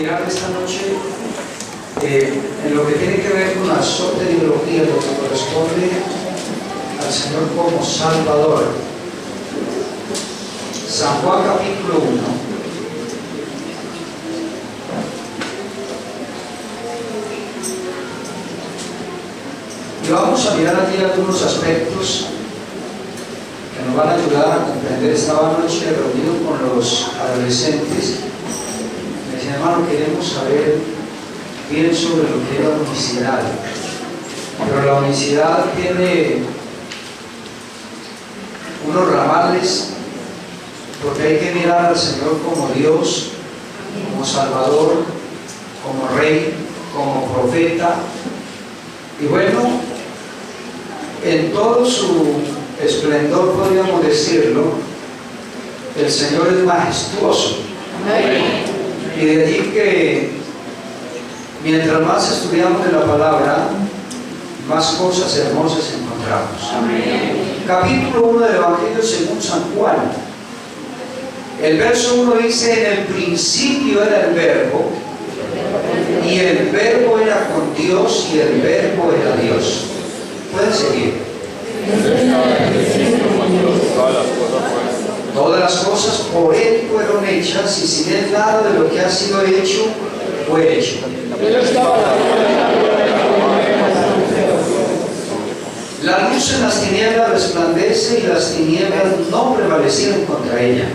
mirar esta noche en lo que tiene que ver con la soteriología, lo que corresponde al Señor como Salvador. San Juan capítulo 1. Y vamos a mirar aquí algunos aspectos que nos van a ayudar a comprender. Esta noche reunido con los adolescentes. Me decían, hermano, queremos saber bien sobre lo que es la unicidad. Pero la unicidad tiene unos ramales, porque hay que mirar al Señor como Dios, como Salvador, como Rey, como Profeta. Y bueno, en todo su esplendor, podríamos decirlo, el Señor es majestuoso. Amén. Y de allí que mientras más estudiamos de la palabra, más cosas hermosas encontramos. Amén. Capítulo 1 del Evangelio según San Juan. El verso 1 dice: en el principio era el Verbo, y el Verbo era con Dios, y el Verbo era Dios. ¿Pueden seguir? Todas las cosas por Él fueron hechas, y sin Él nada de lo que ha sido hecho fue hecho. La luz en las tinieblas resplandece, y las tinieblas no prevalecieron contra ella.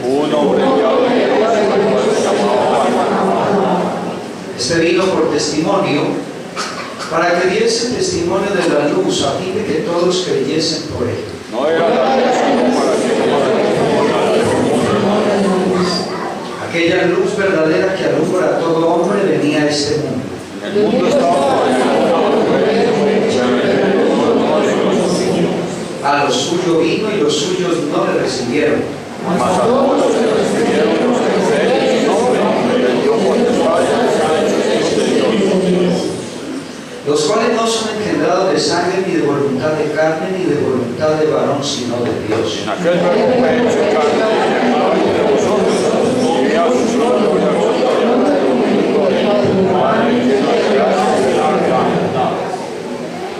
Este vino por testimonio, para que diese testimonio de la luz, a fin de que todos creyesen por él. Aquella luz verdadera que alumbra a todo hombre venía a este mundo. El mundo estaba a lo suyo vino, y los suyos no le recibieron. Mas a todos los que recibieron, los que creen en su nombre, le dio potestad de Dios, los cuales no son engendrados de sangre, ni de voluntad de carne, ni de voluntad de varón, sino de Dios. En aquel verbo fue hecho carne, y de vosotros, y a sus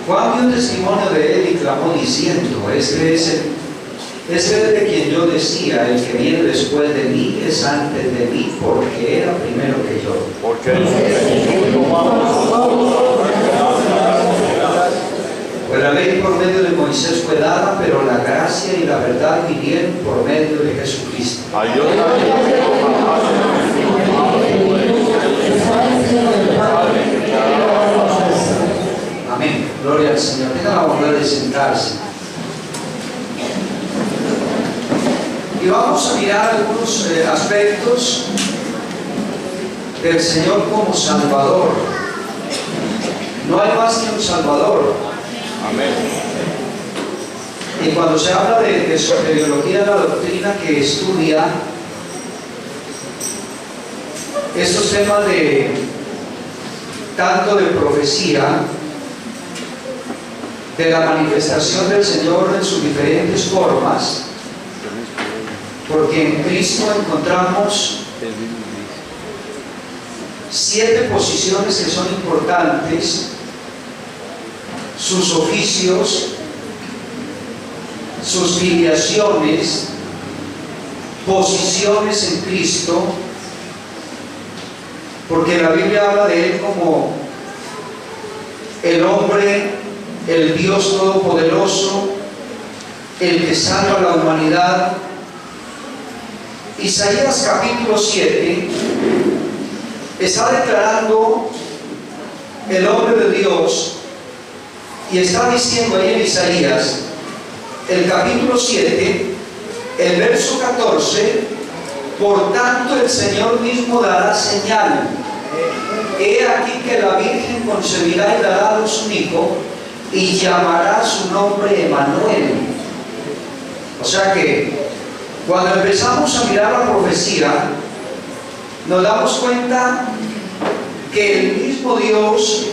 Juan dio un testimonio de él y clamó diciendo: este es de quien yo decía, el que viene después de mí es antes de mí, porque era primero que yo. Pues la ley por medio de Moisés fue dada, pero la gracia y la verdad vinieron por medio de Jesucristo. Amén. Gloria al Señor. Tenga la bondad de sentarse. Y vamos a mirar algunos aspectos del Señor como Salvador. No hay más que un Salvador. Amén. Y cuando se habla de soteriología, la doctrina que estudia estos temas de tanto de profecía, de la manifestación del Señor en sus diferentes formas, porque en Cristo encontramos 7 posiciones que son importantes: sus oficios, sus filiaciones, posiciones en Cristo, porque la Biblia habla de Él como el hombre, el Dios todopoderoso, el que salva a la humanidad. Isaías capítulo 7 está declarando el hombre de Dios, y está diciendo ahí en Isaías, el capítulo 7, el verso 14: por tanto el Señor mismo dará señal. He aquí que la Virgen concebirá y dará a luz un hijo, y llamará su nombre Emmanuel. O sea que cuando empezamos a mirar la profecía, nos damos cuenta que el mismo Dios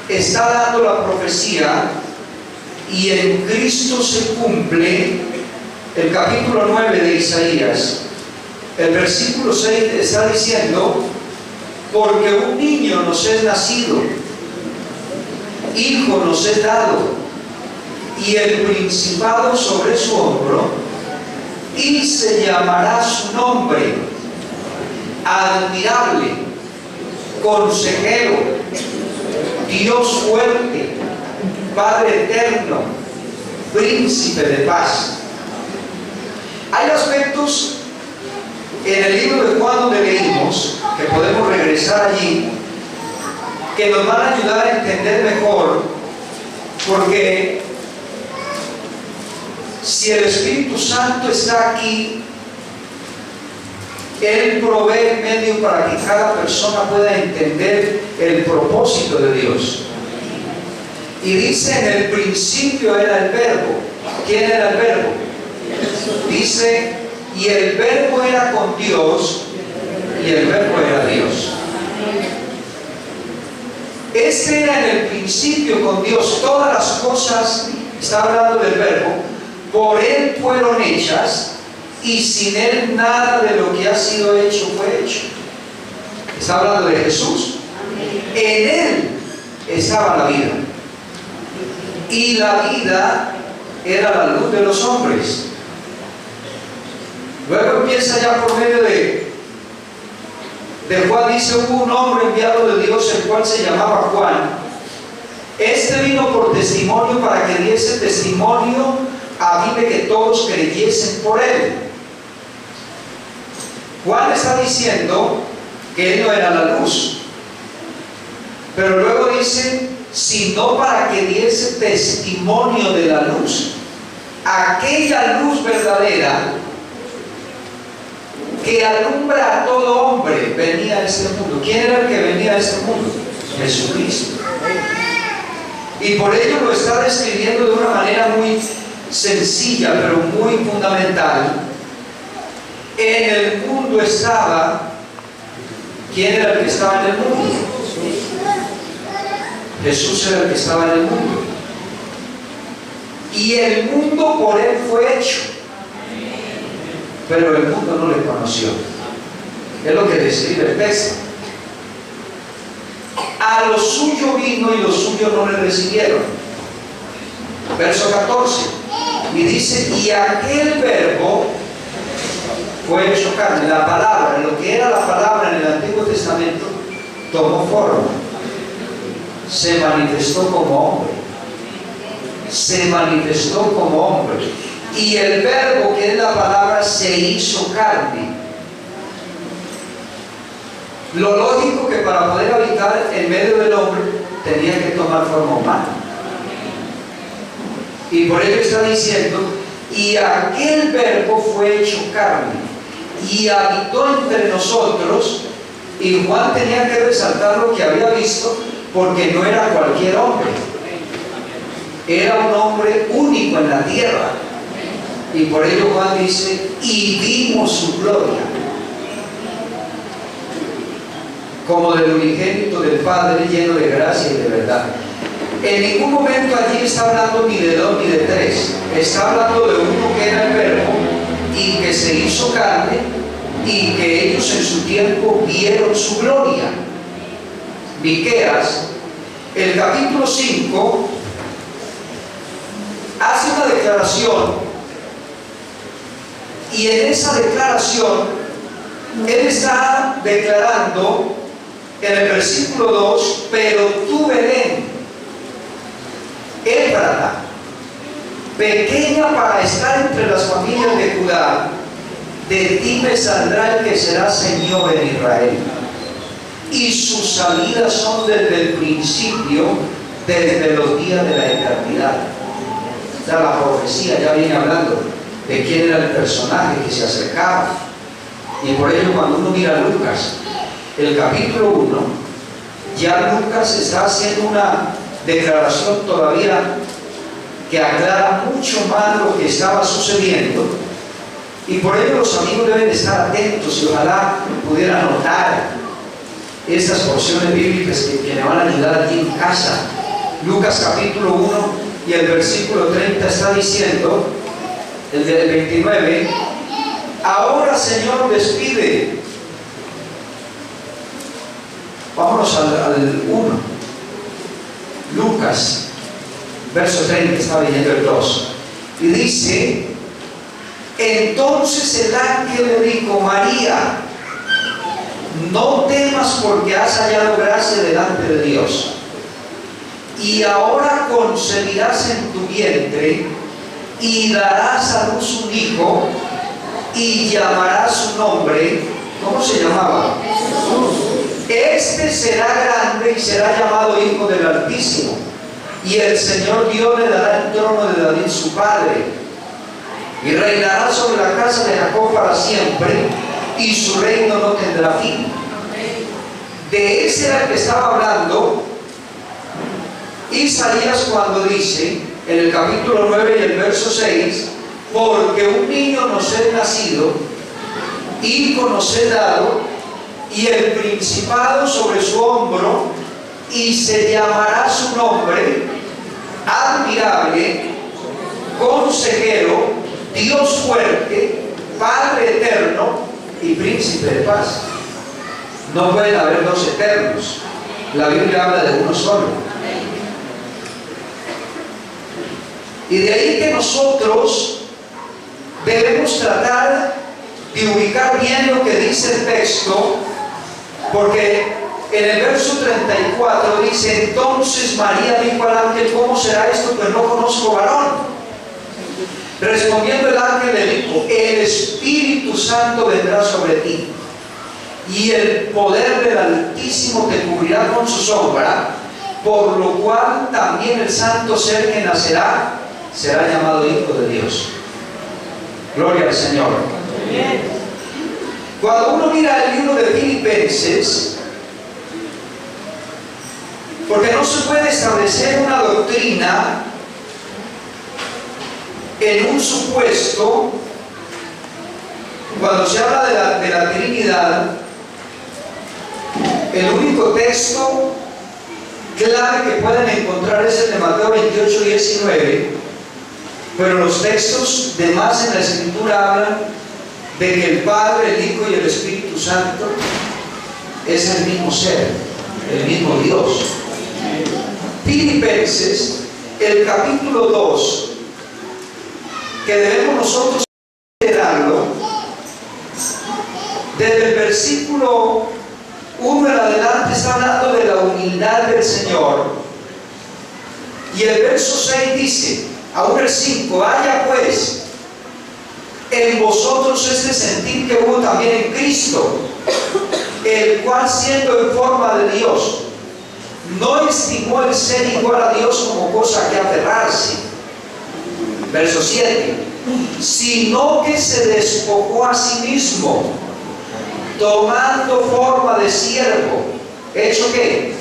está dando la profecía, y en Cristo se cumple el capítulo 9 de Isaías. El versículo 6 está diciendo: porque un niño nos es nacido, hijo nos es dado, y el principado sobre su hombro, y se llamará su nombre, admirable, consejero, Dios fuerte, Padre eterno, príncipe de paz. Hay aspectos en el libro de Juan donde leímos, que podemos regresar allí, que nos van a ayudar a entender mejor, porque si el Espíritu Santo está aquí, Él provee el medio para que cada persona pueda entender el propósito de Dios. Y dice, en el principio era el Verbo. ¿Quién era el Verbo? Dice, y el Verbo era con Dios, y el Verbo era Dios. Este era en el principio con Dios. Todas las cosas, está hablando del Verbo, por Él fueron hechas, y sin Él nada de lo que ha sido hecho fue hecho. Está hablando de Jesús. En Él estaba la vida, y la vida era la luz de los hombres. Luego empieza ya por medio de Juan, dice, hubo un hombre enviado de Dios, el cual se llamaba Juan. Este vino por testimonio, para que diese testimonio a fin de que todos creyesen por él. Juan está diciendo que él no era la luz, pero luego dice, sino para que diese testimonio de la luz, aquella luz verdadera que alumbra a todo hombre, venía a este mundo. ¿Quién era el que venía a este mundo? Jesucristo. Y por ello lo está describiendo de una manera muy sencilla, pero muy fundamental. En el mundo estaba, ¿quién era el que estaba en el mundo? Jesús era el que estaba en el mundo, y el mundo por él fue hecho, pero el mundo no le conoció. Es lo que describe el texto. A lo suyo vino, y los suyos no le recibieron. Verso 14, y dice, y aquel Verbo fue hecho carne. La palabra, lo que era la palabra en el Antiguo Testamento, tomó forma, se manifestó como hombre, se manifestó como hombre, y el Verbo, que es la palabra, se hizo carne. Lo lógico que para poder habitar en medio del hombre tenía que tomar forma humana, y por ello está diciendo, y aquel Verbo fue hecho carne y habitó entre nosotros. Y Juan tenía que resaltar lo que había visto, porque no era cualquier hombre, era un hombre único en la tierra. Y por ello Juan dice, y vimos su gloria, como del unigénito del Padre, lleno de gracia y de verdad. En ningún momento allí está hablando ni de dos ni de tres, está hablando de uno que era el Verbo, y que se hizo carne, y que ellos en su tiempo vieron su gloria. Miqueas, el capítulo 5, hace una declaración, y en esa declaración él está declarando en el versículo 2, pero tú, Belén, Éfrata, pequeña para estar entre las familias de Judá, de ti me saldrá el que será Señor en Israel, y sus salidas son desde el principio, desde los días de la eternidad. O sea, la profecía ya viene hablando de quién era el personaje que se acercaba. Y por ello, cuando uno mira Lucas, el capítulo 1, ya Lucas está haciendo una declaración todavía que aclara mucho más lo que estaba sucediendo. Y por ello los amigos deben estar atentos, y ojalá pudieran notar estas porciones bíblicas que le van a ayudar allí en casa. Lucas capítulo 1 y el versículo 30 está diciendo, el del 29, ahora, Señor, despide Vámonos al 1. Lucas, verso 30, estaba leyendo el 2. Y dice: entonces el ángel le dijo: María, no temas, porque has hallado gracia delante de Dios. Y ahora concebirás en tu vientre y darás a luz un hijo y llamarás su nombre. ¿Cómo se llamaba? Este será grande y será llamado Hijo del Altísimo. Y el Señor Dios le dará el trono de David su padre. Y reinará sobre la casa de Jacob para siempre, y su reino no tendrá fin. De ese era el que estaba hablando Isaías cuando dice, en el capítulo 9 y el verso 6, porque un niño nos es nacido, hijo nos es dado, y el principado sobre su hombro, y se llamará su nombre Admirable, Consejero, Dios fuerte, Padre eterno y Príncipe de paz. No pueden haber dos eternos. La Biblia habla de uno solo. Y de ahí que nosotros debemos tratar de ubicar bien lo que dice el texto, porque en el verso 34 dice: entonces María dijo al ángel: ¿cómo será esto? Pues no conozco varón. Respondiendo el ángel le dijo: el Espíritu Santo vendrá sobre ti, y el poder del Altísimo te cubrirá con su sombra, por lo cual también el santo ser que nacerá será llamado Hijo de Dios. Gloria al Señor. Cuando uno mira el libro de Filipenses, porque no se puede establecer una doctrina en un supuesto, cuando se habla de la Trinidad, el único texto clave que pueden encontrar es el de Mateo 28, 19, pero los textos demás en la Escritura hablan de que el Padre, el Hijo y el Espíritu Santo es el mismo ser, el mismo Dios. Filipenses, el capítulo 2, que debemos nosotros considerarlo, desde el versículo 1 en adelante está hablando de la humildad del Señor, y el verso 6 dice, aún el 5: haya pues en vosotros este sentir que hubo también en Cristo, el cual, siendo en forma de Dios, no estimó el ser igual a Dios como cosa que aferrarse. Verso 7: sino que se despojó a sí mismo, tomando forma de siervo. ¿Hecho qué?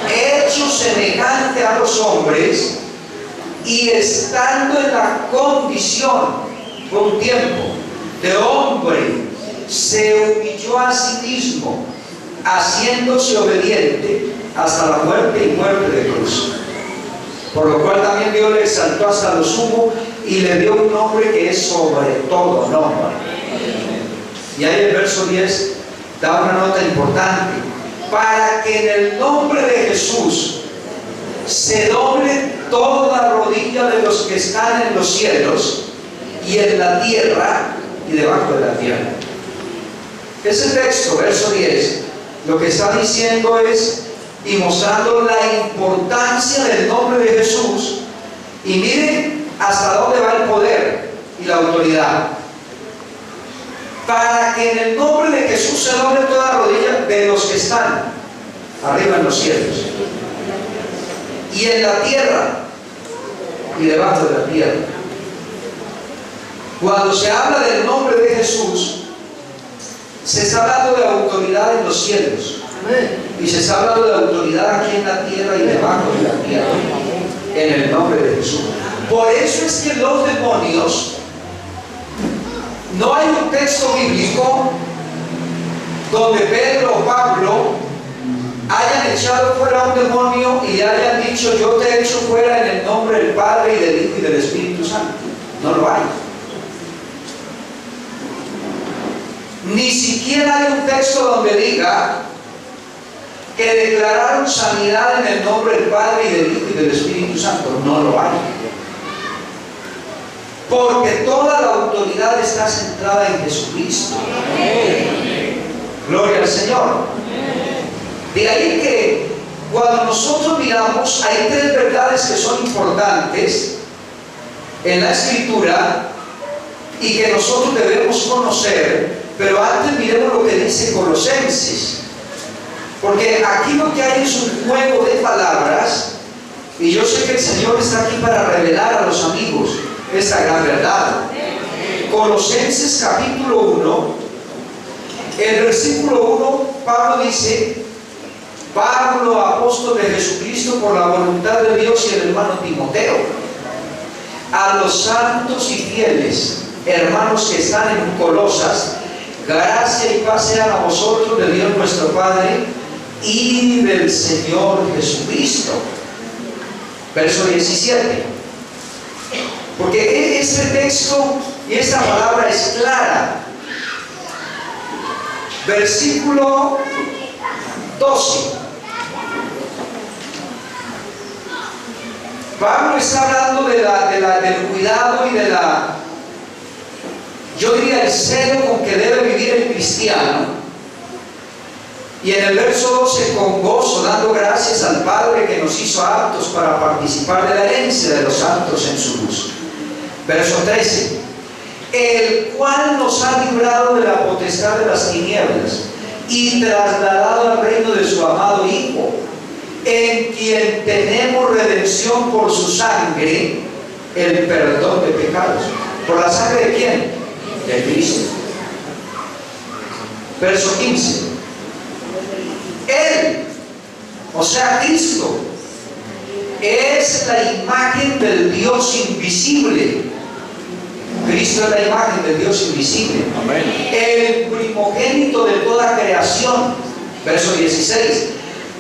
Hecho semejante a los hombres, y estando en la condición, por un tiempo, de hombre, se humilló a sí mismo, haciéndose obediente hasta la muerte y muerte de cruz. Por lo cual también Dios le exaltó hasta lo sumo y le dio un nombre que es sobre todo nombre. Y ahí el verso 10 da una nota importante: para que en el nombre de Jesús se doble toda rodilla de los que están en los cielos y en la tierra y debajo de la tierra. Ese texto, verso 10, lo que está diciendo es, y mostrando la importancia del nombre de Jesús, y miren hasta dónde va el poder y la autoridad. Para que en el nombre de Jesús se doble toda rodilla de los que están arriba en los cielos y en la tierra y debajo de la tierra. Cuando se habla del nombre de Jesús, se está hablando de autoridad en los cielos. Y se está hablando de autoridad aquí en la tierra y debajo de la tierra, en el nombre de Jesús. Por eso es que los demonios, no hay un texto bíblico donde Pedro o Pablo hayan echado fuera a un demonio y le hayan dicho: yo te he hecho fuera en el nombre del Padre y del Hijo y del Espíritu Santo. No lo hay. Ni siquiera hay un texto donde diga que declararon sanidad en el nombre del Padre y del Hijo y del Espíritu Santo. No lo hay. Porque toda la autoridad está centrada en Jesucristo. Gloria al Señor. De ahí que cuando nosotros miramos, hay tres verdades que son importantes en la Escritura y que nosotros debemos conocer, pero antes miremos lo que dice Colosenses, porque aquí lo que hay es un juego de palabras, y yo sé que el Señor está aquí para revelar a los amigos esta gran verdad. Colosenses capítulo 1, el versículo 1, Pablo dice: Pablo, apóstol de Jesucristo por la voluntad de Dios, y el hermano Timoteo, a los santos y fieles hermanos que están en Colosas, gracia y paz sean a vosotros de Dios nuestro Padre y del Señor Jesucristo. Verso 17. Porque este texto y esta palabra es clara. Versículo 12. Pablo está hablando del cuidado y yo diría, el celo con que debe vivir el cristiano. Y en el verso 12, con gozo, dando gracias al Padre que nos hizo aptos para participar de la herencia de los santos en su luz. Verso 13, el cual nos ha librado de la potestad de las tinieblas y trasladado al reino de su amado Hijo, en quien tenemos redención por su sangre, el perdón de pecados. ¿Por la sangre de quién? De Cristo. Verso 15, Él, o sea Cristo, es la imagen del Dios invisible. Cristo es la imagen del Dios invisible. Amén. El primogénito de toda creación. Verso 16,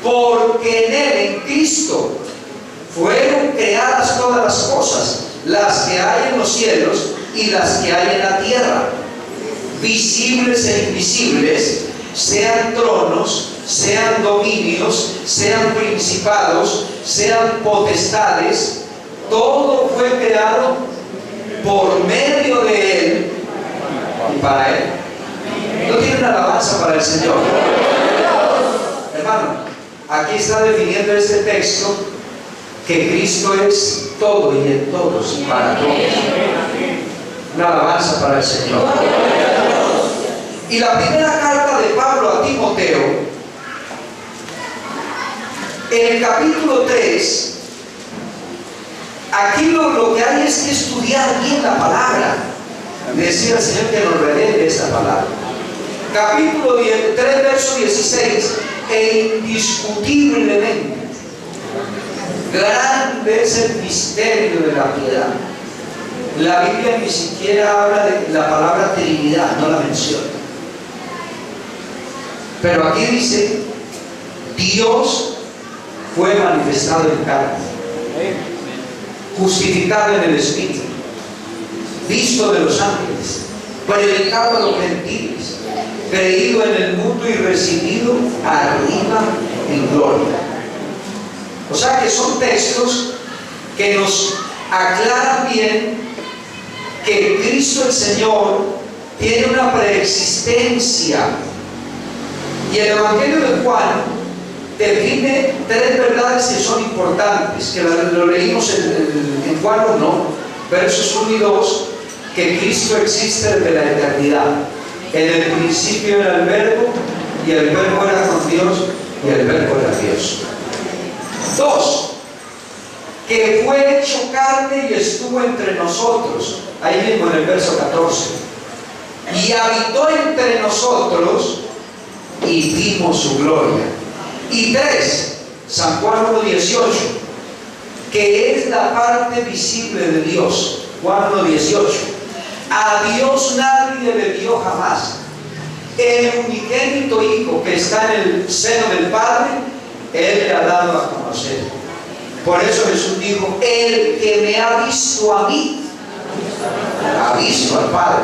porque en Él, en Cristo, fueron creadas todas las cosas, las que hay en los cielos y las que hay en la tierra, visibles e invisibles, sean tronos, sean dominios, sean principados, sean potestades. Todo fue creado por medio de Él y para Él. ¿No tienen alabanza para el Señor? Hermano, aquí está definiendo este texto que Cristo es todo y en todos y para todos. Una alabanza para el Señor. Y la primera carta de Pablo a Timoteo, en el capítulo 3, aquí lo que hay es que estudiar bien la palabra. Decir al Señor que nos revele esta palabra. Capítulo 3, verso 16, e indiscutiblemente grande es el misterio de la piedad. La Biblia ni siquiera habla de la palabra Trinidad, no la menciona. Pero aquí dice: Dios fue manifestado en carne, justificado en el Espíritu, visto de los ángeles, predicado a los gentiles, creído en el mundo y recibido arriba en gloria. O sea que son textos que nos aclaran bien que Cristo el Señor tiene una preexistencia. Y el Evangelio de Juan define tres verdades que son importantes, que lo leímos en Juan 1, versos 1 y 2, que Cristo existe desde la eternidad. En el principio era el Verbo, y el Verbo era con Dios, y el Verbo era Dios. 2, que fue hecho carne y estuvo entre nosotros, ahí mismo en el verso 14, y habitó entre nosotros y vimos su gloria. Y 3, San Juan 1:18, que es la parte visible de Dios. Juan 1:18, a Dios nadie le vio jamás. El unigénito Hijo que está en el seno del Padre, Él le ha dado a conocer. Por eso Jesús dijo: el que me ha visto a mí, ha visto al Padre.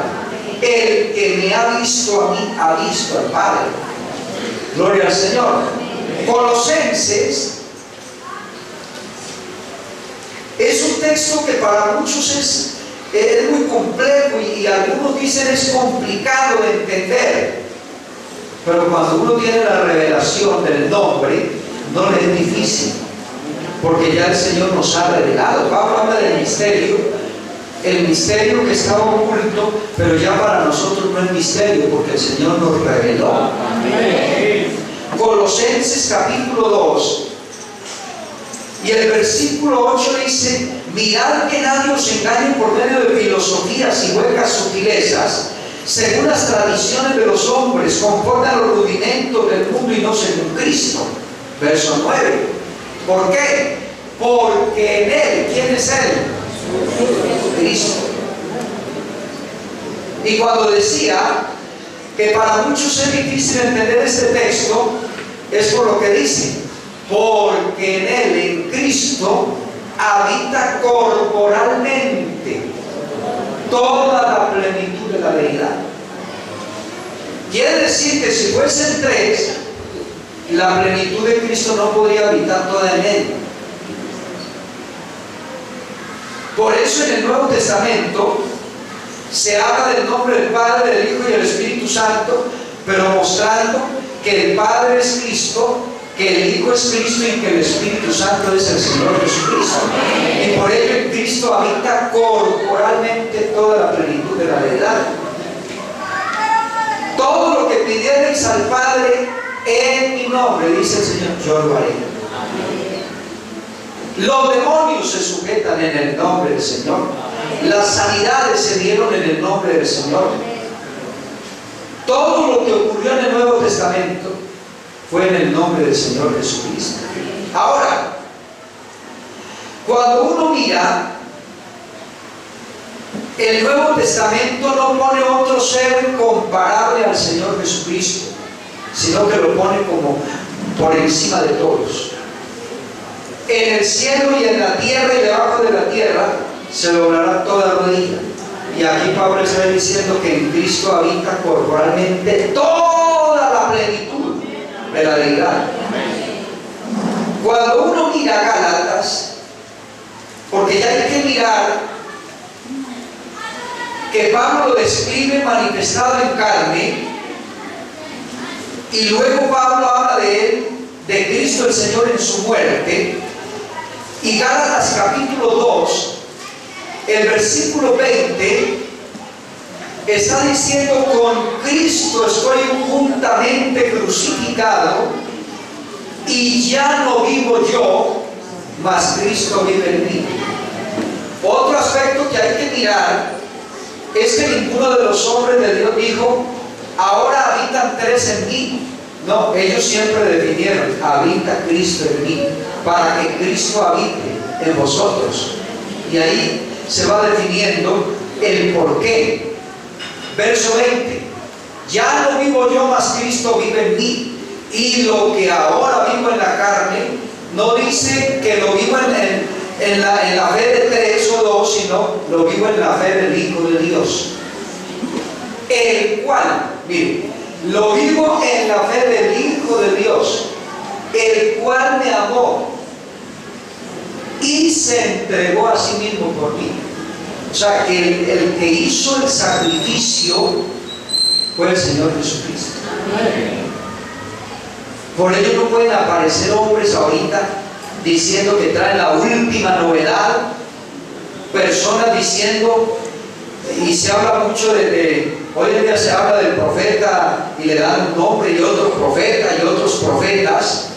El que me ha visto a mí, ha visto al Padre. Gloria al Señor. Colosenses es un texto que para muchos es muy complejo y algunos dicen es complicado de entender, pero cuando uno tiene la revelación del nombre no le es difícil, porque ya el Señor nos ha revelado. Pablo habla del misterio, el misterio que estaba oculto, pero ya para nosotros no es misterio porque el Señor nos reveló. Amén. Colosenses capítulo 2 y el versículo 8 dice: mirad que nadie os engañe por medio de filosofías y huecas sutilezas, según las tradiciones de los hombres, conforme a los rudimentos del mundo y no según Cristo. Verso 9. ¿Por qué? Porque en Él, ¿quién es Él? Cristo. Y cuando decía que para muchos es difícil entender este texto, es por lo que dice: porque en Él, en Cristo, habita corporalmente toda la plenitud de la deidad. Quiere decir que si fuesen tres, la plenitud de Cristo no podría habitar toda en Él. Por eso en el Nuevo Testamento se habla del nombre del Padre, del Hijo y del Espíritu Santo, pero mostrando que el Padre es Cristo, que el Hijo es Cristo y que el Espíritu Santo es el Señor Jesucristo. Y por ello en Cristo habita corporalmente toda la plenitud de la deidad. Todo lo que pidiereis al Padre en mi nombre, dice el Señor, yo lo haré. Los demonios se sujetan en el nombre del Señor. Las sanidades se dieron en el nombre del Señor. Todo lo que ocurrió en el Nuevo Testamento fue en el nombre del Señor Jesucristo. Ahora, cuando uno mira el Nuevo Testamento, no pone otro ser comparable al Señor Jesucristo, sino que lo pone como por encima de todos. En el cielo y en la tierra y debajo de la tierra se doblará toda rodilla. Y aquí Pablo está diciendo que en Cristo habita corporalmente toda la plenitud de la deidad. Cuando uno mira Gálatas, porque ya hay que mirar que Pablo lo describe manifestado en carne, y luego Pablo habla de él, de Cristo el Señor en su muerte. Y Gálatas capítulo 2, el versículo 20, está diciendo: con Cristo estoy juntamente crucificado, y ya no vivo yo, mas Cristo vive en mí. Otro aspecto que hay que mirar es que ninguno de los hombres de Dios dijo: ahora habitan tres en mí. No, ellos siempre definieron: habita Cristo en mí, para que Cristo habite en vosotros. Y ahí se va definiendo el porqué. Verso 20: ya no vivo yo, mas Cristo vive en mí. Y lo que ahora vivo en la carne, no dice que lo vivo en la fe de tres o dos, sino lo vivo en la fe del Hijo de Dios, el cual, mire, lo vivo en la fe del Hijo de Dios, el cual me amó y se entregó a sí mismo por mí. O sea, que el que hizo el sacrificio fue el Señor Jesucristo. Por ello no pueden aparecer hombres ahorita diciendo que traen la última novedad, personas diciendo, y se habla mucho hoy en día se habla del profeta y le dan un nombre y otro profeta y otros profetas,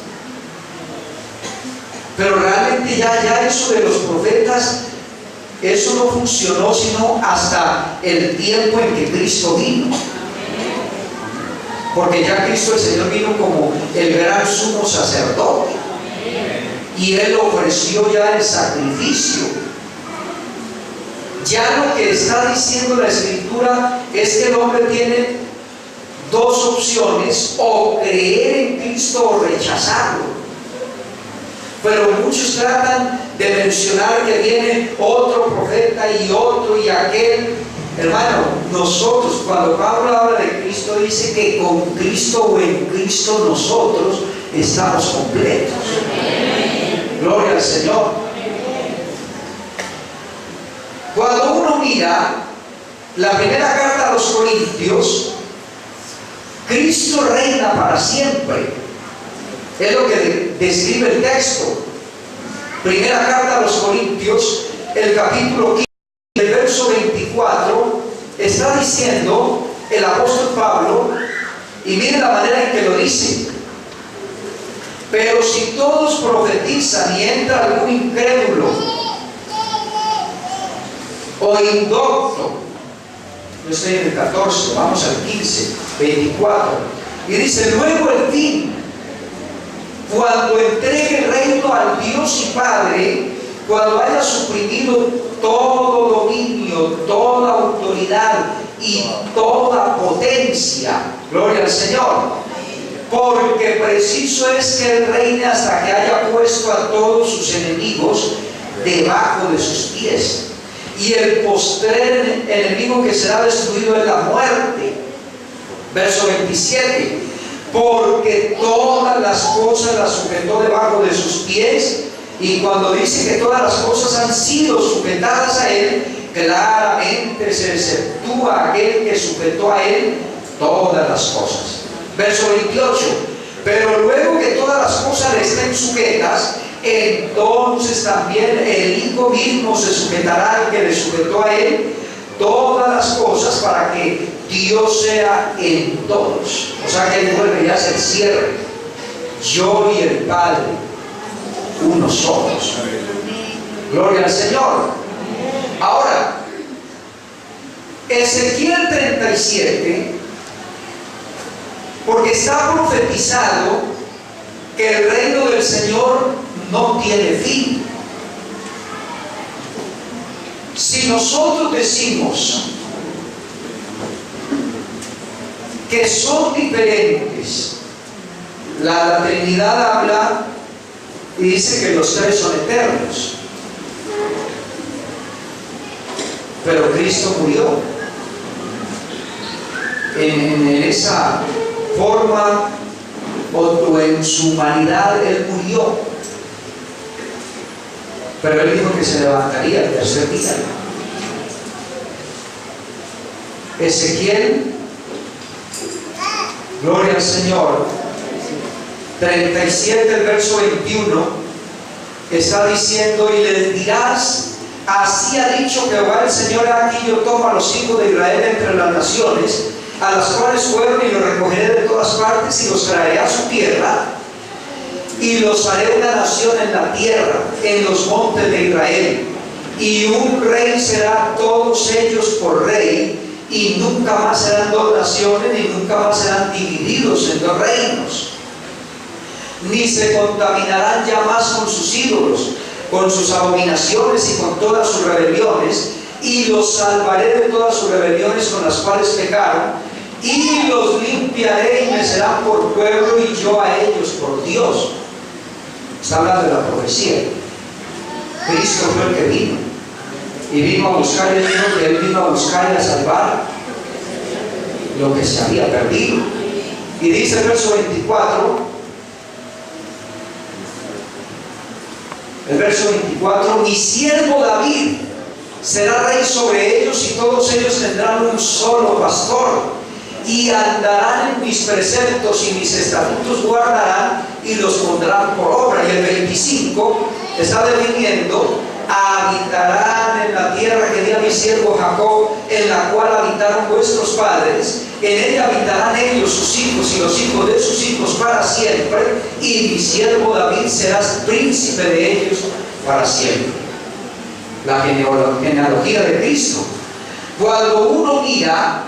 pero realmente ya eso de los profetas, eso no funcionó sino hasta el tiempo en que Cristo vino, porque ya Cristo el Señor vino como el gran sumo sacerdote y Él ofreció ya el sacrificio. Ya lo que está diciendo la Escritura es que el hombre tiene dos opciones: o creer en Cristo o rechazarlo. Pero muchos tratan de mencionar que viene otro profeta y otro y aquel. Hermano, nosotros, cuando Pablo habla de Cristo, dice que con Cristo o en Cristo nosotros estamos completos. Gloria al Señor. Cuando uno mira la primera carta a los Corintios, Cristo reina para siempre. Es lo que describe el texto. Primera carta a los Corintios, el capítulo 15, el verso 24, está diciendo el apóstol Pablo, y miren la manera en que lo dice: pero si todos profetizan y entra algún incrédulo o indocto, yo estoy en el 14, vamos al 15, 24, y dice: luego el fin, cuando entregue el reino al Dios y Padre, cuando haya suprimido todo dominio, toda autoridad y toda potencia. Gloria al Señor. Porque preciso es que Él reine hasta que haya puesto a todos sus enemigos debajo de sus pies. Y el postrer enemigo que será destruido es la muerte. Verso 27. Porque todas las cosas las sujetó debajo de sus pies. Y cuando dice que todas las cosas han sido sujetadas a Él, claramente se exceptúa aquel que sujetó a Él todas las cosas. Verso 28. Pero luego que todas las cosas le estén sujetas, entonces también el Hijo mismo se sujetará al que le sujetó a Él todas las cosas, para que Dios sea en todos. O sea que Él vuelve ya a ser cierre. Yo y el Padre, uno somos. Gloria al Señor. Ahora, Ezequiel 37, porque está profetizado que el reino del Señor no tiene fin. Si nosotros decimos que son diferentes, la Trinidad habla y dice que los tres son eternos, pero Cristo murió en esa forma, o en su humanidad Él murió, pero Él dijo que se levantaría el tercer día. Ezequiel, gloria al Señor, 37, el verso 21, está diciendo: y les dirás, así ha dicho Jehová el Señor, aquí yo tomo a los hijos de Israel entre las naciones, a las cuales fueron, y los recogeré de todas partes y los traeré a su tierra, y los haré una nación en la tierra, en los montes de Israel, y un rey será todos ellos por rey, y nunca más serán dos naciones, ni nunca más serán divididos en dos reinos, ni se contaminarán ya más con sus ídolos, con sus abominaciones y con todas sus rebeliones, y los salvaré de todas sus rebeliones con las cuales pecaron, y los limpiaré y me serán por pueblo, y yo a ellos por Dios. Está hablando de la profecía. Cristo fue el que vino, y vino a buscar, Él dijo que Él vino a buscar y a salvar lo que se había perdido. Y dice el verso 24, el verso 24: mi siervo David será rey sobre ellos, y todos ellos tendrán un solo pastor, y andarán en mis preceptos, y mis estatutos guardarán, y los pondrán por obra. Y el 25 está definiendo: habitarán en la tierra que di a mi siervo Jacob, en la cual habitaron vuestros padres, en ella habitarán ellos, sus hijos y los hijos de sus hijos para siempre, y mi siervo David será príncipe de ellos para siempre. La genealogía de Cristo. Cuando uno mira,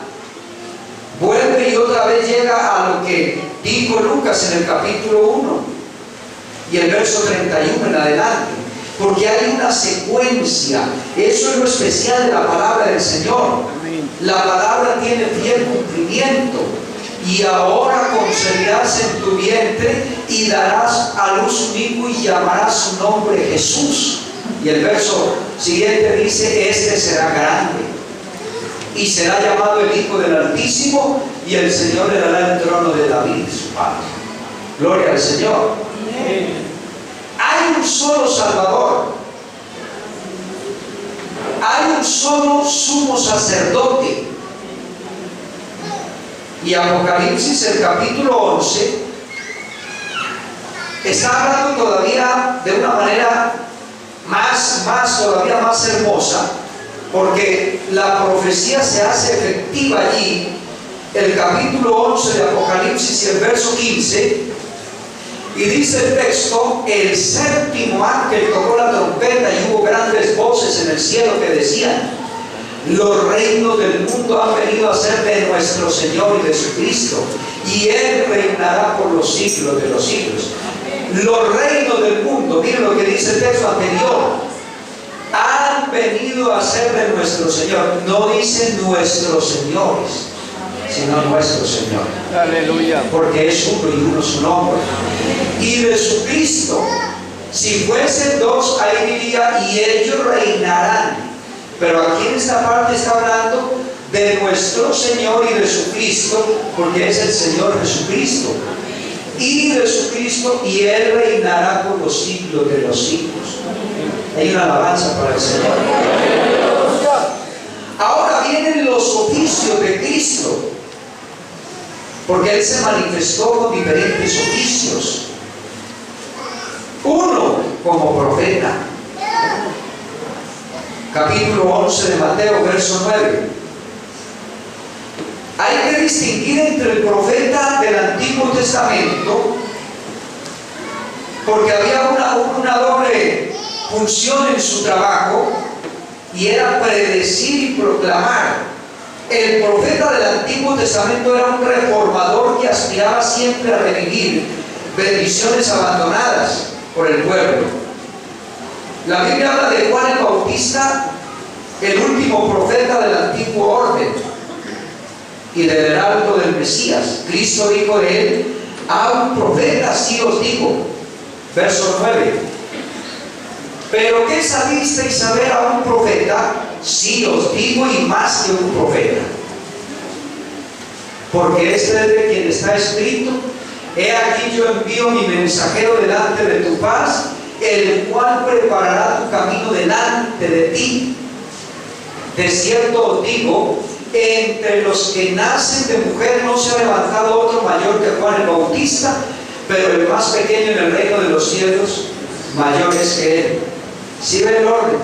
vuelve y otra vez llega a lo que dijo Lucas en el capítulo 1 y el verso 31 en adelante, porque hay una secuencia. Eso es lo especial de la palabra del Señor. La palabra tiene fiel cumplimiento. Y ahora concebirás en tu vientre y darás a luz un hijo, y llamarás su nombre Jesús. Y el verso siguiente dice: este será grande y será llamado el Hijo del Altísimo, y el Señor le dará el trono de David su padre. Gloria al Señor. Hay un solo Salvador. Hay un solo sumo sacerdote. Y Apocalipsis, el capítulo 11, está hablando todavía de una manera todavía más hermosa, porque la profecía se hace efectiva allí. El capítulo 11 de Apocalipsis y el verso 15, y dice el texto: el séptimo ángel tocó la trompeta y hubo grandes voces en el cielo que decían: los reinos del mundo han venido a ser de nuestro Señor y de Jesucristo, y Él reinará por los siglos de los siglos. Los reinos del mundo, miren lo que dice el texto anterior, han venido a ser de nuestro Señor. No dice nuestros señores, sino nuestro Señor. Aleluya. Porque es uno y uno su nombre. Y de su Cristo. Si fuesen dos, ahí diría: y ellos reinarán. Pero aquí en esta parte está hablando de nuestro Señor y de su Cristo, porque es el Señor Jesucristo. Y de su Cristo, y Él reinará por los siglos de los siglos. Hay una alabanza para el Señor. Ahora vienen los oficios de Cristo, porque Él se manifestó con diferentes oficios. Uno, como profeta. Capítulo 11 de Mateo, verso 9. Hay que distinguir entre el profeta del Antiguo Testamento, porque había una doble función en su trabajo, y era predecir y proclamar. El profeta del Antiguo Testamento era un reformador que aspiraba siempre a revivir bendiciones abandonadas por el pueblo. La Biblia habla de Juan el Bautista, el último profeta del antiguo orden y del heraldo del Mesías. Cristo dijo de él: a un profeta sí os digo. Verso 9. Pero ¿qué sabisteis saber a un profeta? Sí os digo, y más que un profeta. Porque este es de quien está escrito: he aquí yo envío mi mensajero delante de tu paz, el cual preparará tu camino delante de ti. De cierto os digo, entre los que nacen de mujer no se ha levantado otro mayor que Juan el Bautista, pero el más pequeño en el reino de los cielos mayor es que él. ¿Sí ven el orden?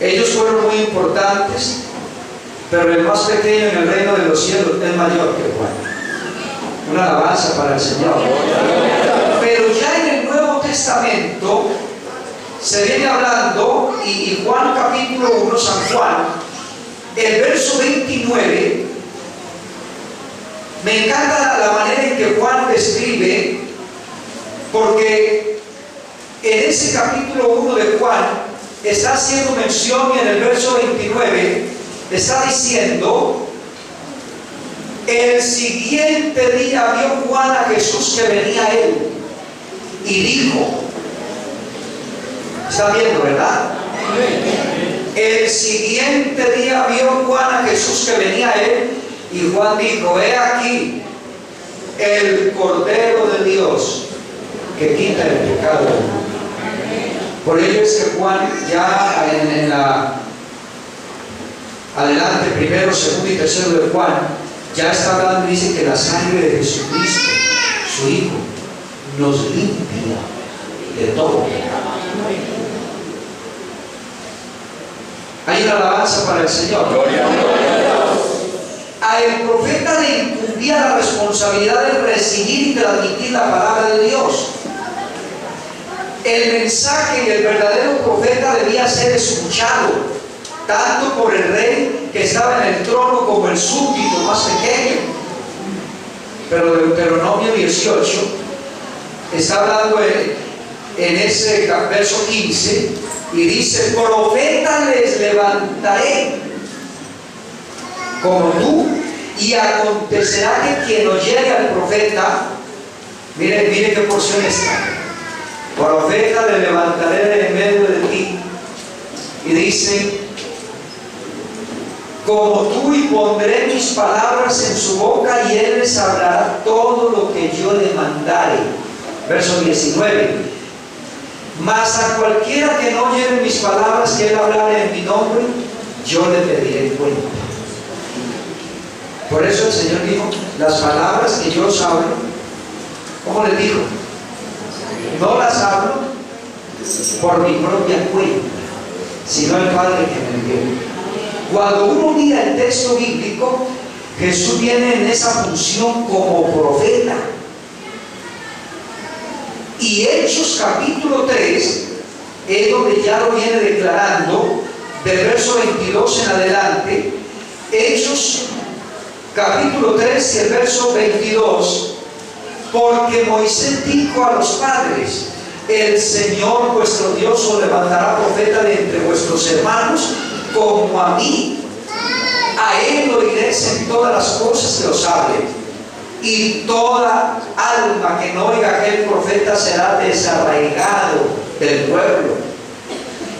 Ellos fueron muy importantes, pero el más pequeño en el reino de los cielos es mayor que Juan. Una alabanza para el Señor. Pero ya en el Nuevo Testamento se viene hablando, y Juan capítulo 1, San Juan, el verso 29, me encanta la manera en que Juan describe, porque en ese capítulo 1 de Juan está haciendo mención, y en el verso 29 está diciendo: el siguiente día vio Juan a Jesús que venía a él, y dijo, ¿está viendo, verdad? El siguiente día vio Juan a Jesús que venía a él, y Juan dijo: he aquí el Cordero de Dios que quita el pecado del mundo. Por ello es que Juan, ya en la adelante, primero, segundo y tercero de Juan, ya está hablando y dice que la sangre de Jesucristo, su Hijo, nos limpia de todo pecado. Hay una alabanza para el Señor. A el profeta le incumbía la responsabilidad de recibir y transmitir la palabra de Dios. El mensaje y el verdadero profeta debía ser escuchado, tanto por el rey que estaba en el trono como el súbdito más pequeño. Pero Deuteronomio 18 está hablando en ese verso 15, y dice: profeta les levantaré como tú, y acontecerá que quien oyere al profeta, mire qué porción está: profeta le levantaré de en medio de ti. Y dice: como tú, y pondré mis palabras en su boca, y él les hablará todo lo que yo le mandare. Verso 19. Mas a cualquiera que no lleve mis palabras que él hablare en mi nombre, yo le pediré cuenta. Por eso el Señor dijo, las palabras que yo os hablo, ¿cómo les dijo? No las hablo por mi propia cuenta, sino el Padre que me envió. Cuando uno mira el texto bíblico, Jesús viene en esa función como profeta. Y Hechos capítulo 3 es donde ya lo viene declarando, del verso 22 en adelante. Hechos capítulo 3 y el verso 22. Porque Moisés dijo a los padres, el Señor vuestro Dios os levantará profeta de entre vuestros hermanos, como a mí. A él oiréis en todas las cosas que os hable. Y toda alma que no oiga a aquel profeta será desarraigado del pueblo.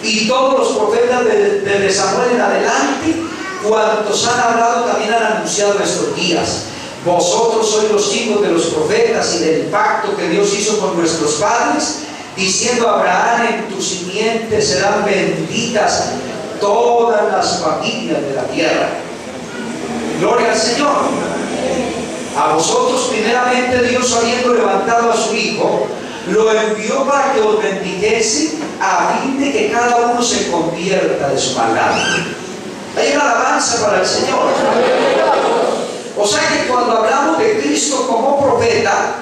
Y todos los profetas desde Samuel en adelante, cuantos han hablado, también han anunciado estos días. Vosotros sois los hijos de los profetas y del pacto que Dios hizo con nuestros padres, diciendo a Abraham, en tu simiente serán benditas todas las familias de la tierra. Gloria al Señor. A vosotros primeramente Dios, habiendo levantado a su Hijo, lo envió para que os bendijese, a fin de que cada uno se convierta de su maldad. Hay una alabanza para el Señor. O sea que cuando hablamos de Cristo como profeta,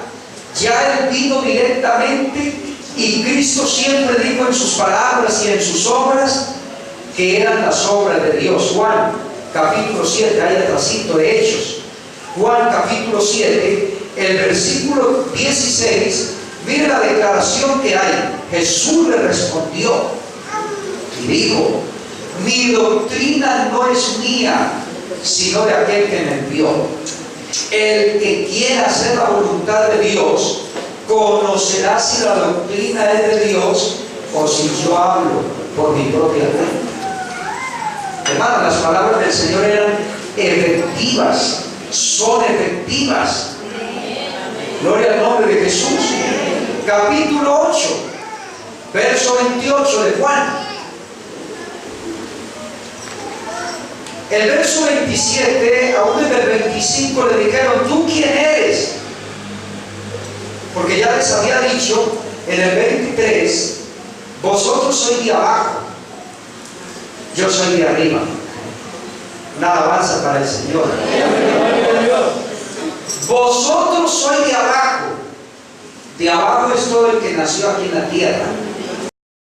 ya Él vino directamente, y Cristo siempre dijo en sus palabras y en sus obras que eran las obras de Dios. Juan capítulo 7, ahí atrásito de Hechos. Juan capítulo 7, el versículo 16, mire la declaración que hay. Jesús le respondió y dijo, mi doctrina no es mía, sino de aquel que me envió. El que quiera hacer la voluntad de Dios, conocerá si la doctrina es de Dios o si yo hablo por mi propia cuenta. Hermano, las palabras del Señor eran efectivas, son efectivas. Gloria al nombre de Jesús. Capítulo 8, verso 28 de Juan. El verso 27, aún desde el 25 le dijeron, ¿tú quién eres? Porque ya les había dicho en el 23, vosotros sois de abajo, yo soy de arriba. Una alabanza para el Señor. Vosotros sois de abajo. De abajo es todo el que nació aquí en la tierra.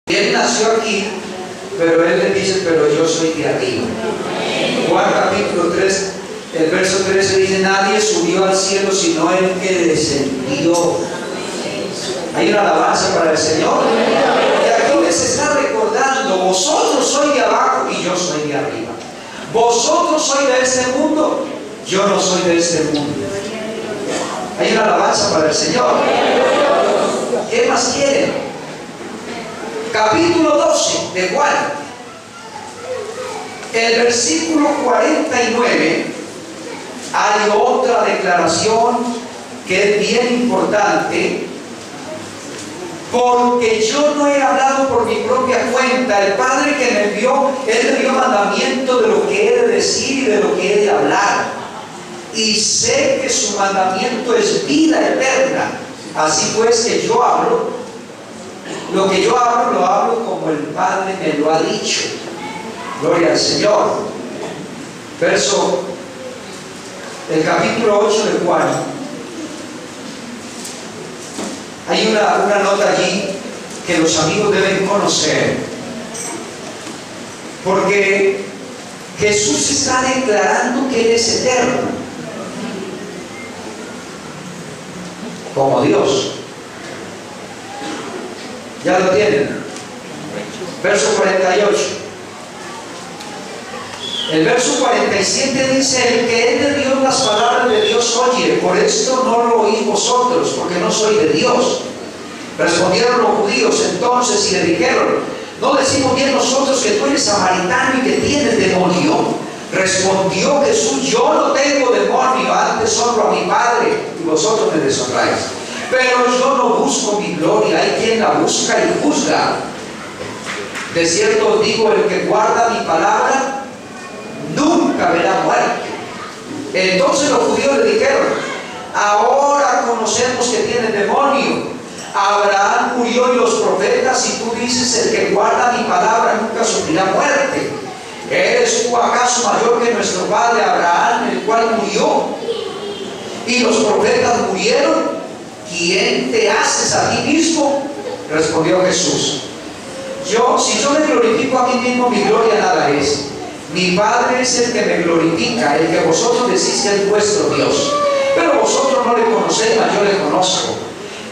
Él nació aquí, pero él le dice, pero yo soy de arriba. Juan capítulo 3, el verso 13 dice, nadie subió al cielo sino el que descendió. Hay una alabanza para el Señor. Y aquí les está recordando, vosotros sois de abajo y yo soy de arriba. Vosotros sois de este mundo, yo no soy de este mundo. Hay una alabanza para el Señor. ¿Qué más quieren? Capítulo 12 de Juan, el versículo 49, hay otra declaración que es bien importante. Porque yo no he hablado por mi propia cuenta. El Padre que me envió, Él me dio mandamiento de lo que he de decir y de lo que he de hablar. Y sé que su mandamiento es vida eterna. Así pues que yo hablo, lo que yo hablo, lo hablo como el Padre me lo ha dicho. Gloria al Señor. Verso, el capítulo 8 de Juan. Hay una nota allí que los amigos deben conocer, porque Jesús está declarando que Él es eterno, como Dios. Ya lo tienen. Verso 48. El verso 47 dice, el que es de Dios, las palabras de Dios oye, por esto no lo oís vosotros, porque no soy de Dios. Respondieron los judíos entonces y le dijeron, ¿no decimos bien nosotros que tú eres samaritano y que tienes demonio? Respondió Jesús: yo no tengo demonio, antes honro a mi Padre y vosotros me deshonráis. Pero yo no busco mi gloria, hay quien la busca y juzga. De cierto os digo, el que guarda mi palabra nunca verá muerte. Entonces los judíos le dijeron: ahora conocemos que tiene demonio. Abraham murió y los profetas, y tú dices: el que guarda mi palabra nunca sufrirá muerte. ¿Eres tú acaso mayor que nuestro padre Abraham, el cual murió y los profetas murieron? ¿Quién te haces a ti mismo? Respondió Jesús: si yo me glorifico a mí mismo, mi gloria nada es. Mi Padre es el que me glorifica, el que vosotros decís que es vuestro Dios. Pero vosotros no le conocéis, mas yo le conozco.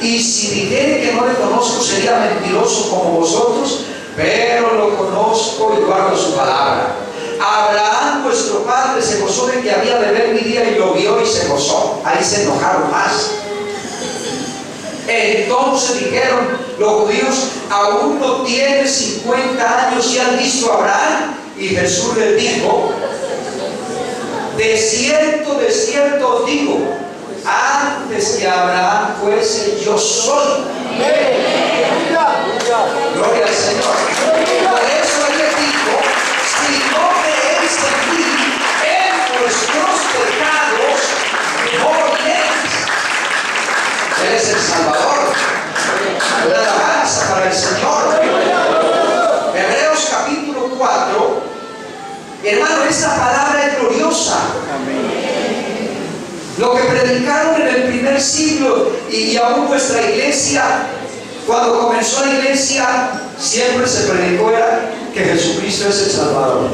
Y si dijere que no le conozco, sería mentiroso como vosotros, pero lo conozco y guardo su palabra. Abraham, vuestro padre, se gozó de que había de ver mi día, y lo vio y se gozó. Ahí se enojaron más. Entonces dijeron los judíos: aún no tiene 50 años y han visto a Abraham. Y Jesús les dijo: de cierto os digo, antes que Abraham fuese, yo soy. Gloria al Señor. Por eso Él les dijo: si no creéis en mí, en vuestros pecados moriréis. Él es el Salvador. Una alabanza para el Señor. Hebreos capítulo 4. Hermano, esta palabra es gloriosa. Lo que predicaron en el primer siglo y aún nuestra iglesia, cuando comenzó la iglesia, siempre se predicó era que Jesucristo es el Salvador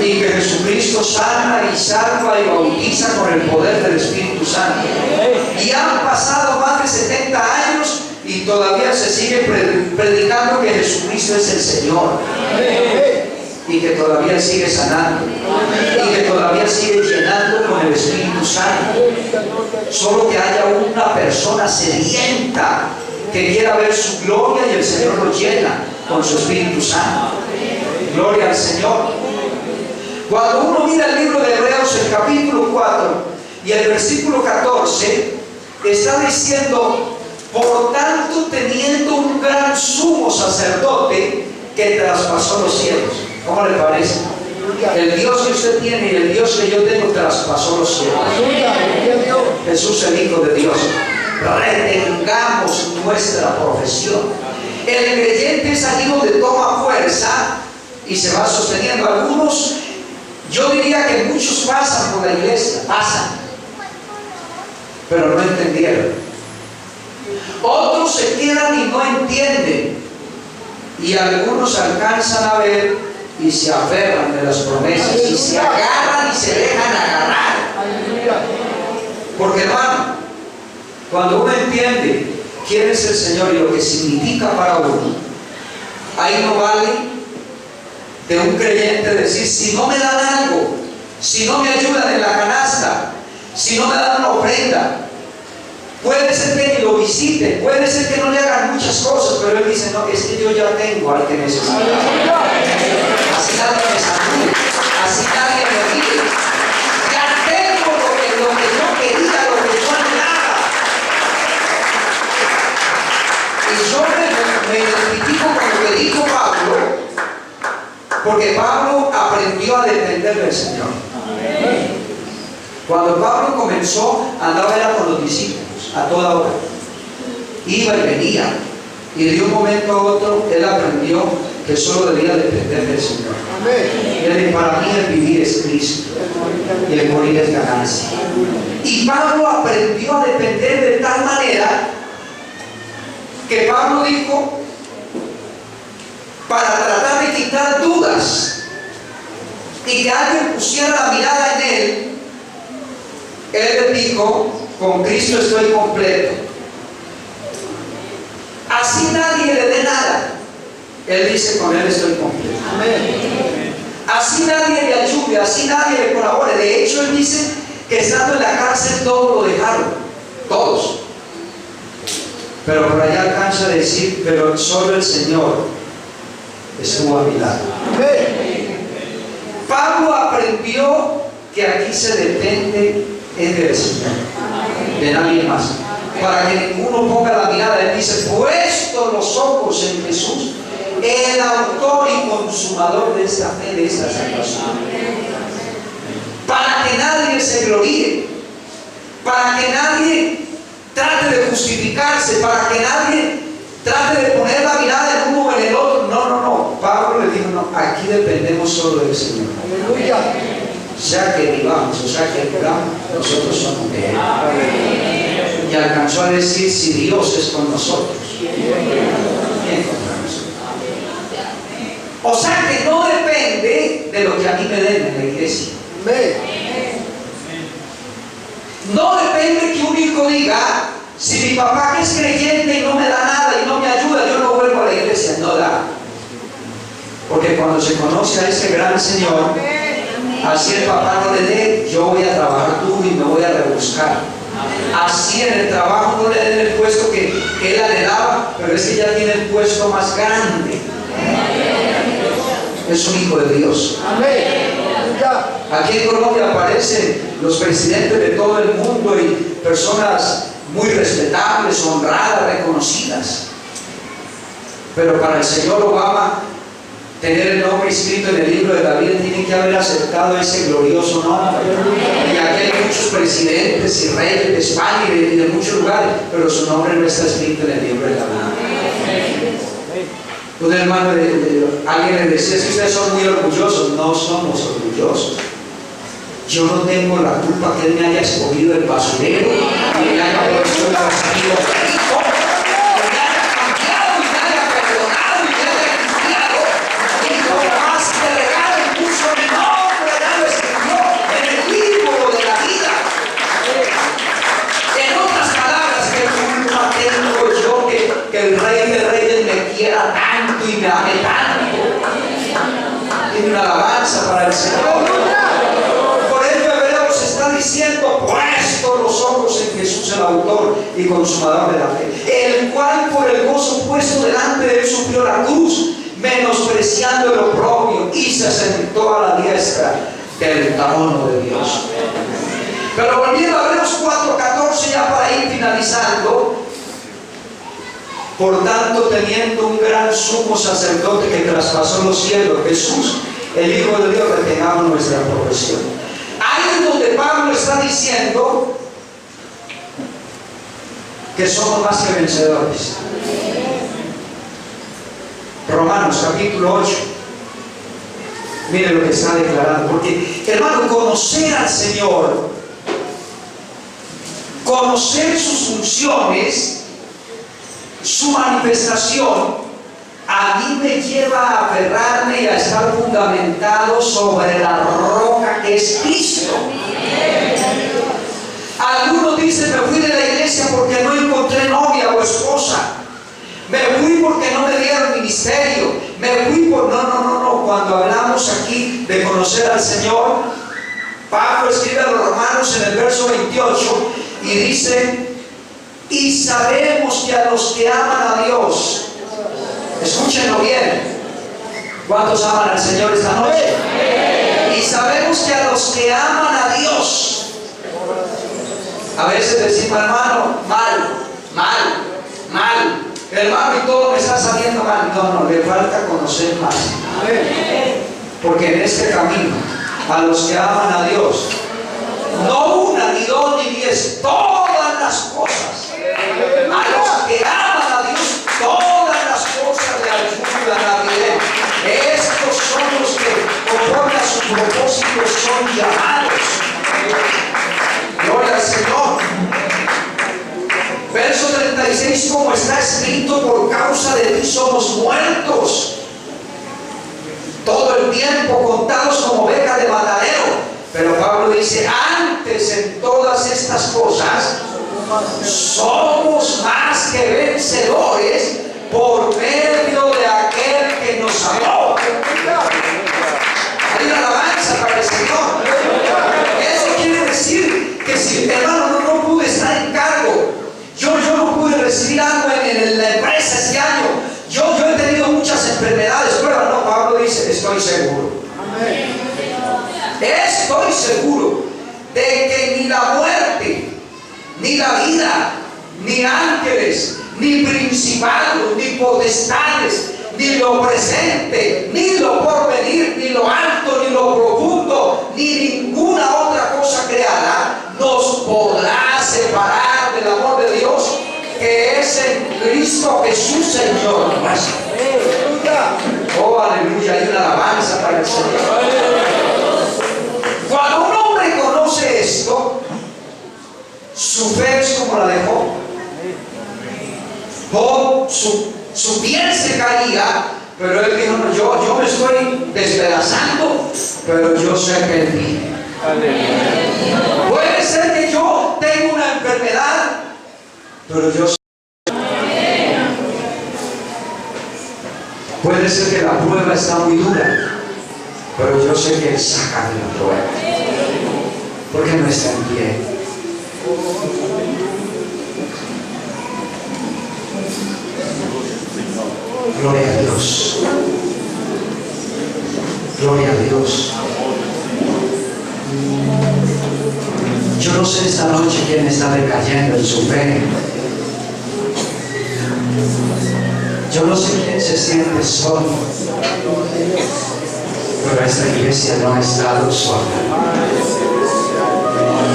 y que Jesucristo sana y salva y bautiza con el poder del Espíritu Santo. Y han pasado más de 70 años y todavía se sigue predicando que Jesucristo es el Señor, y que todavía sigue sanando, y que todavía sigue llenando con el Espíritu Santo. Solo que haya una persona sedienta que quiera ver su gloria, y el Señor lo llena con su Espíritu Santo. Gloria al Señor. Cuando uno mira el libro de Hebreos, el capítulo 4 y el versículo 14, está diciendo: por tanto, teniendo un gran sumo sacerdote que traspasó los cielos. ¿Cómo le parece? El Dios que usted tiene y el Dios que yo tengo traspasó los cielos. Jesús, el Hijo de Dios. Retengamos nuestra profesión. El creyente es allí donde toma fuerza y se va sosteniendo. Algunos, yo diría que muchos pasan por la iglesia, pero no entendieron. Otros se quedan y no entienden, y algunos alcanzan a ver y se aferran de las promesas, y se agarran y se dejan agarrar. Porque, hermano, cuando uno entiende quién es el Señor y lo que significa para uno, ahí no vale de un creyente decir: si no me dan algo, si no me ayudan en la canasta, si no me dan una ofrenda. Puede ser que ni lo visiten, puede ser que no le hagan muchas cosas, pero él dice: no, es que yo ya tengo al que necesita. Así nadie me salude, así nadie me mire. Ya tengo lo que yo quería, lo que yo anhelaba. Y yo me identifico con lo que dijo Pablo, porque Pablo aprendió a depender del Señor. Cuando Pablo comenzó, andaba era con los discípulos a toda hora, iba y venía, y de un momento a otro él aprendió que solo debía depender del Señor. Y para mí el vivir es Cristo y el morir es ganancia. Y Pablo aprendió a depender de tal manera que Pablo dijo, para tratar de quitar dudas y que alguien pusiera la mirada en él, él dijo: con Cristo estoy completo. Así nadie le dé nada, él dice: con Él estoy completo. Así nadie le ayude, así nadie le colabore. De hecho, él dice que estando en la cárcel todos lo dejaron, todos. Pero por allá alcanza a decir: pero solo el Señor estuvo a mi lado. Pablo aprendió que aquí se depende del Señor, de nadie más. Para que ninguno ponga la mirada, él dice: puesto los ojos en Jesús, el autor y consumador de esta fe, de esta salvación. Para que nadie se gloríe, para que nadie trate de justificarse, para que nadie trate de poner la mirada en uno o en el otro. No. Pablo le dijo: no, aquí dependemos solo del Señor. Aleluya. Sea que vivamos o sea que muramos, nosotros somos de Él. Y alcanzó a decir: si Dios es con nosotros, ¿quién contra nosotros? O sea que no depende de lo que a mí me den en la iglesia. No depende que un hijo diga: si mi papá, que es creyente y no me da nada y no me ayuda, yo no vuelvo a la iglesia. No da. Porque cuando se conoce a ese gran Señor, así el papá no le dé, yo voy a trabajar duro y me voy a rebuscar. Así en el trabajo no le den el puesto que él anhelaba, pero es que ya tiene el puesto más grande. Es un hijo de Dios. Aquí en Colombia aparecen los presidentes de todo el mundo y personas muy respetables, honradas, reconocidas. Pero para el señor Obama, tener el nombre inscrito en el libro de la vida, tiene que haber aceptado ese glorioso nombre. Y aquí hay muchos presidentes y reyes de España y de muchos lugares, pero su nombre no está escrito en el libro de la vida. Un hermano alguien le decía: es que ustedes son muy orgullosos. No somos orgullosos. Yo no tengo la culpa que él me haya escogido el basurero y me haya puesto el vacío rico, que me haya cambiado y me haya perdonado y me haya limpiado. Y no más que regalo y puso mi nombre, ya lo escribió en el libro de la vida. En otras palabras, ¿qué culpa tengo yo que el Rey de Reyes me quiera tanto y me ame tanto? Tiene una alabanza para el Señor. Diciendo: puesto los ojos en Jesús, el autor y consumador de la fe, el cual por el gozo puesto delante de él sufrió la cruz, menospreciando el oprobio, y se sentó a la diestra del trono de Dios. Pero volviendo a Hebreos 4:14, ya para ir finalizando: por tanto, teniendo un gran sumo sacerdote que traspasó los cielos, Jesús, el Hijo de Dios, retengamos nuestra profesión. Ahí es donde Pablo está diciendo que somos más que vencedores. Romanos capítulo 8. Mire lo que está declarando. Porque, hermano, conocer al Señor, conocer sus funciones, su manifestación, a mí me lleva a aferrarme y a estar fundamentado sobre la roca que es Cristo. Algunos dicen: me fui de la iglesia porque no encontré novia o esposa. Me fui porque no me dieron ministerio. Me fui por... No. Cuando hablamos aquí de conocer al Señor, Pablo escribe a los Romanos en el verso 28 y dice: y sabemos que a los que aman a Dios, escúchenlo bien, ¿cuántos aman al Señor esta noche? Y sabemos que a los que aman a Dios, a veces decimos: hermano, mal, hermano, y todo me está saliendo mal. No, le falta conocer más. Porque en este camino, a los que aman a Dios, no una, ni dos, ni 10, todas las cosas. A los que aman a Dios, todas las cosas le ayudan a bien. Estos son los que, conforme a su propósito, son llamados. Gloria al Señor. Verso 36, como está escrito: por causa de ti somos muertos todo el tiempo, contados como ovejas de matadero. Pero Pablo dice: antes en todas estas cosas somos más que vencedores por medio de aquel que nos amó. Hay una alabanza para el Señor. Eso quiere decir que si, hermano, no pude estar en cargo, yo no pude recibir algo en la empresa este año, yo he tenido muchas enfermedades, pero no, Pablo dice: estoy seguro. Estoy seguro de que ni la muerte, ni la vida, ni ángeles, ni principados, ni potestades, ni lo presente, ni lo porvenir, ni lo alto, ni lo profundo, ni ninguna otra cosa creada nos podrá separar del amor de Dios que es en Cristo Jesús Señor nuestro. Oh, aleluya, hay una alabanza para el Señor. Cuando un hombre conoce esto, su fe es como la de Job. Job, su piel se caía, pero él dijo: no, yo me estoy despedazando, pero yo sé que él vive. Puede ser que yo tenga una enfermedad, pero yo sé. Puede ser que la prueba está muy dura, pero yo sé que él saca de la prueba, porque no está en pie. Gloria a Dios. Gloria a Dios. Yo no sé esta noche quién está decayendo en su fe. Yo no sé quién se siente solo, pero esta iglesia no ha estado sola.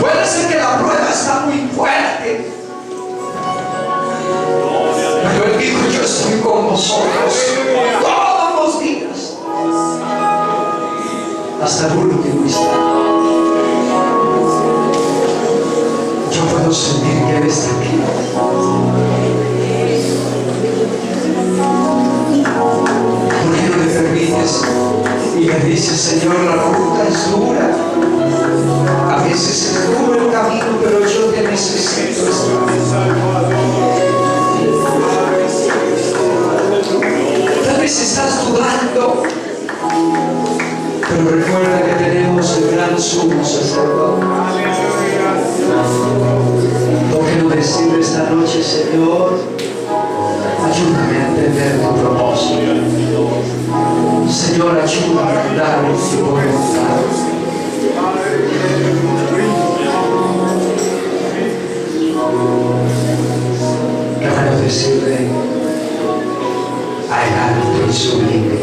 Puede ser que la prueba está muy fuerte, pero él dijo: yo estoy con vosotros todos los días, hasta el último instante. Yo puedo sentir que él está aquí. ¿Por qué no le permites y le dices: Señor, la ruta es dura, a veces es duro el camino, pero yo te necesito? Tal vez estás dudando, pero recuerda que tenemos el gran sumo sacerdote. ¿Por qué no decirle esta noche: Señor, ayúdame a entender tu propósito? Señor, ayúdame a andar en tu voluntad. Déjame decirle: hay alto y sublime.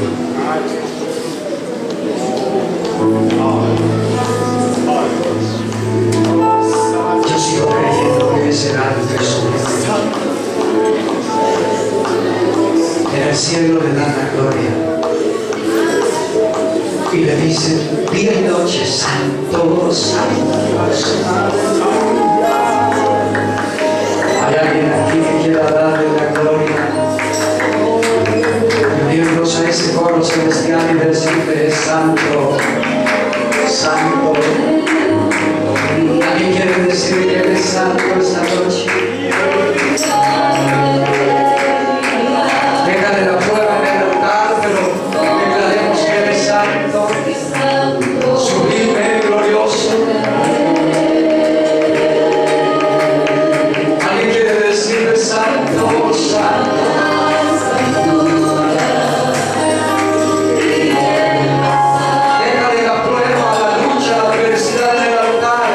Yo sigo creyendo que es el alto y sublime. En el cielo le dan la gloria y le dicen: día y noche, santo, santo. ¿Hay alguien aquí que quiera darle la gloria? Unirnos a ese coro celestial y decirle: santo, santo. ¿Alguien quiere decir que Él es santo esta noche? Déjale la prueba en el altar, pero declaremos que Él es santo, sublime, glorioso. ¿Alguien quiere decirle: santo, santo? Déjale la prueba, la lucha, la adversidad en el altar.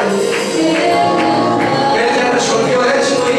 Él ya resolvió esto y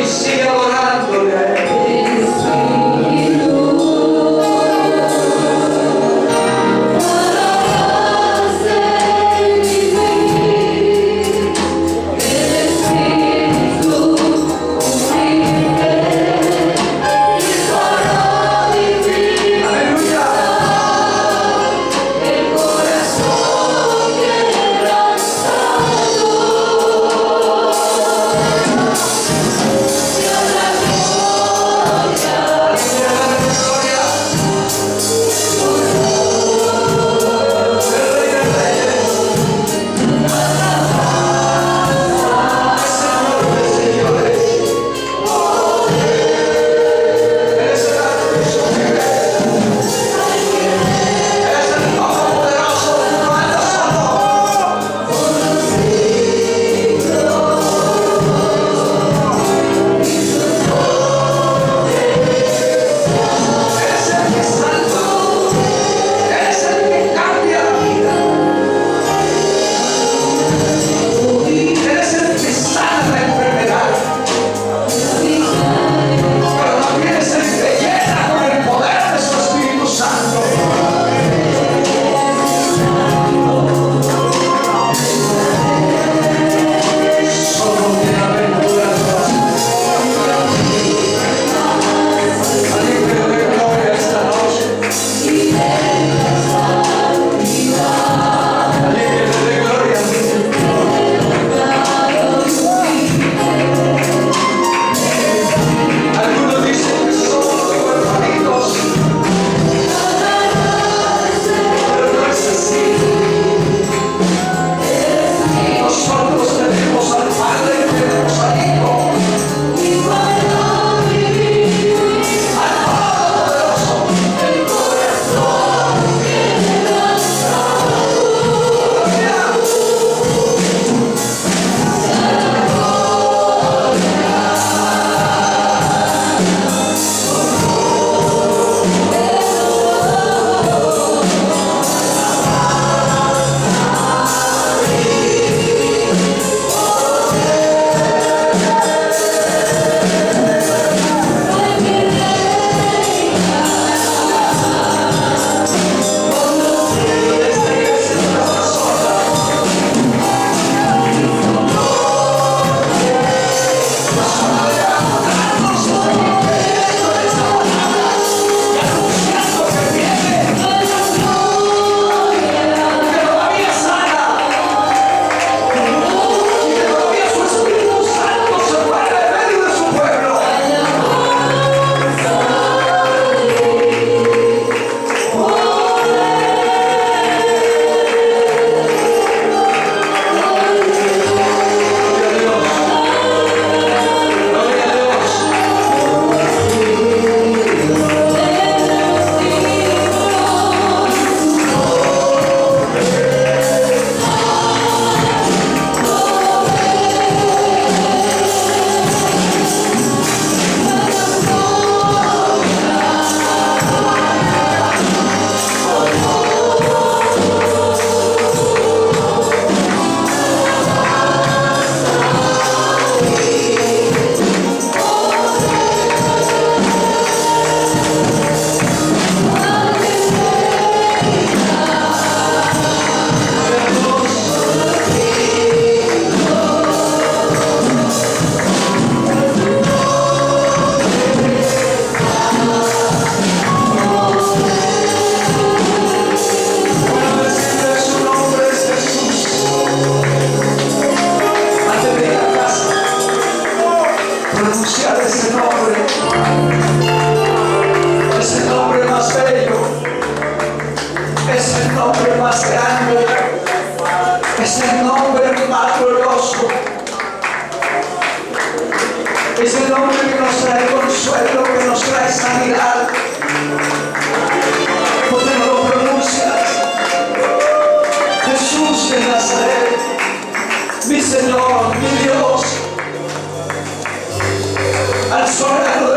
al